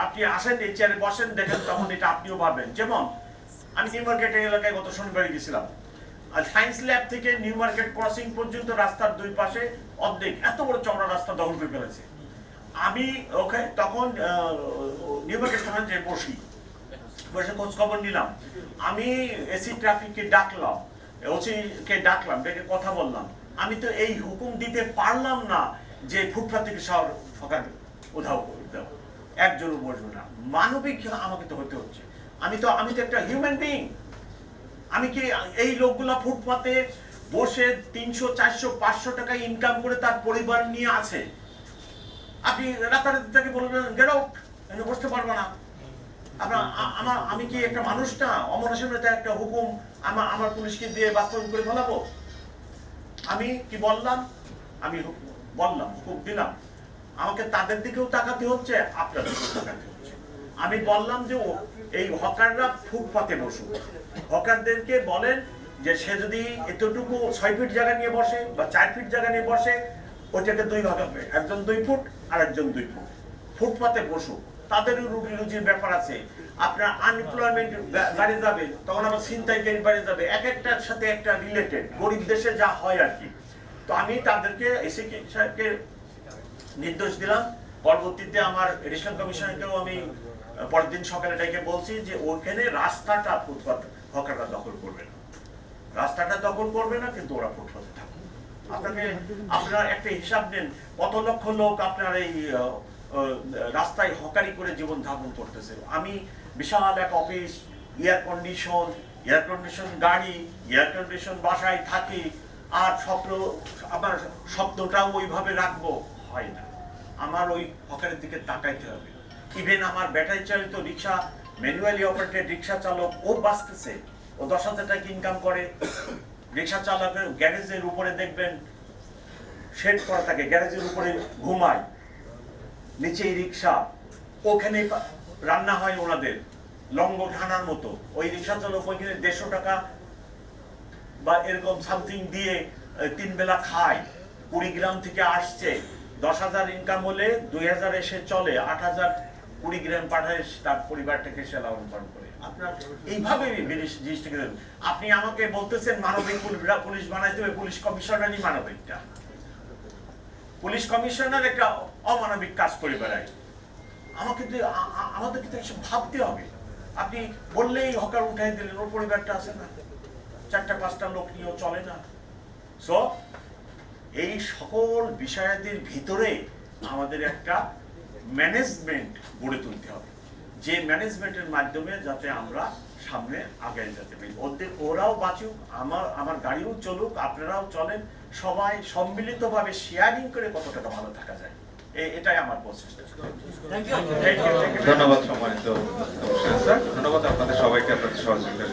আপনি আসেন এই চেয়ারে বসেন দেখেন তখন এটা আপনিও পারবেন। যেমন আমি নিউ মার্কেট এলাকায় গত শনিবারে গেছিলাম, আর সায়েন্স ল্যাব থেকে নিউ মার্কেট ক্রসিং পর্যন্ত রাস্তার দুই পাশে অর্ধেক এত বড় চওড়া রাস্তা দখল করে ফেলেছে। আমি ওকে তখন নিউ মার্কেট থানায় যে বসে খোঁজ খবর নিলাম। আমি এসি ট্রাফিককে ডাকলাম, ওসিকে ডাকলাম, ডেকে কথা বললাম। আমি তো এই হুকুম দিতে পারলাম না যে ফুটপাথ থেকে সকাল উধাও করে দাও, একজনও বসবে না। মানবিক আমাকে তো হতে হচ্ছে। আমি তো একটা হিউম্যান বিইং। আমি কি এই লোকগুলা ফুটপাতে বসে 300, 400, 500 টাকা ইনকাম করে তার পরিবার নিয়ে আছে, আপনি রাতারাতি তাকে বলবেন গেট আউট, আমি বসতে পারবো না? আমি কি একটা মানুষ না? অমরাসীনতা একটা হুকুম আমার পুলিশকে দিয়ে বাস্তবায়ন করে ফেলাবো? আমি কি বললাম? আমি বললাম, হুকুম দিলাম, আমাকে তাদের দিকেও তাকাতে হচ্ছে, আপনার দিকেও তাকাতে হচ্ছে। আমি বললাম যে এই হকাররা ফুটপাতে বসুক, হকারদেরকে বলেন যে সে যদি এতটুকু 6 ফিট জায়গা নিয়ে বসে বা 4 ফিট জায়গা নিয়ে বসে, ওইটাকে 2 ভাগ হবে, একজন 2 ফুট আর একজন 2 ফুট। ফুটপাতে বসুক, তাদেরও রুটি রুজির ব্যাপার আছে। আপনার আনএমপ্লয়মেন্ট বাড়ে যাবে, তখন আবার ছিনতাইকারী বাড়ে যাবে, এক একটার সাথে একটা রিলেটেড, গরিব দেশে যা হয় আর কি। তো আমি তাদেরকে এসি সাহেবকে নির্দেশ দিলাম। পরবর্তীতে আমার এডিশনাল কমিশনারকেও আমি পরের দিন সকালে ডেকে বলছি যে ওখানে রাস্তাটা ফুটপাত হকাররা দখল করবে না, রাস্তাটা দখল করবে না, কিন্তু ওরা ফুটপাতে থাকবে। আপনারা একটা হিসাব নেন, কত লক্ষ লোক আপনার এই রাস্তায় হকারি করে জীবন যাপন করতেছে। আমি বিশাল এক অফিস, এয়ার কন্ডিশন গাড়ি, এয়ার কন্ডিশন বাসায় থাকি, আর আমার শব্দটাও ওইভাবে রাখবো, হয় না। আমার ওই হকারের দিকে তাকাইতে হবে। ইভেন আমার ব্যাটারি চালিত রিক্সা, ম্যানুয়ালি অপারেটেড রিক্সা চালক, ও বাঁচতেছে, ও 10,000 টাকা ইনকাম করে। রিক্সা চালকের গ্যারেজের উপরে দেখবেন শেড করা থাকে, গ্যারেজের উপরে ঘুমায়, নিচেই রিক্সা, ওখানে রান্না হয় ওনাদের লঙ্গর খানার মতো। ওই রিক্সা চালক ওইখানে 150 টাকা বা এরকম সামথিং দিয়ে 3 বেলা খায়। কুড়িগ্রাম থেকে আসছে, 10,000 ইনকাম হলে 2,000 এসে চলে, 8,000 কুড়িগ্রাম পাঠায় তার পরিবারটাকে সে লালন পালন করে। আপনার এইভাবে জিনিসটাকে আপনি আমাকে বলতেছেন মানবিক পুলিশ বানাইতে হবে, পুলিশ কমিশনারই মানবিকটা। পুলিশ কমিশনার একটা অমানবিক কাজ করে বেড়ায়। আমাদের কিন্তু এসব ভাবতে হবে। আপনি বললেই হকার উঠাই দিলেন, ওর পরিবারটা আছে না, 4-5টা লোক নিয়েও চলে না। সো এই সকল বিষয়াদির ভিতরে আমাদের একটা ম্যানেজমেন্ট গড়ে তুলতে হবে, যে ম্যানেজমেন্টের মাধ্যমে যাতে আমরা সামনে আগে যেতে পারি। ওরাও বাঁচুক, আমার গাড়িও চলুক, আপনারাও চলেন, সবাই সম্মিলিতভাবে শেয়ারিং করে কত টাকা ভালো থাকা যায়, এটাই আমার প্রচেষ্টা। ধন্যবাদ সম্মানিত স্যার, ধন্যবাদ আপনাদের সবাইকে আপনাদের সহযোগিতা।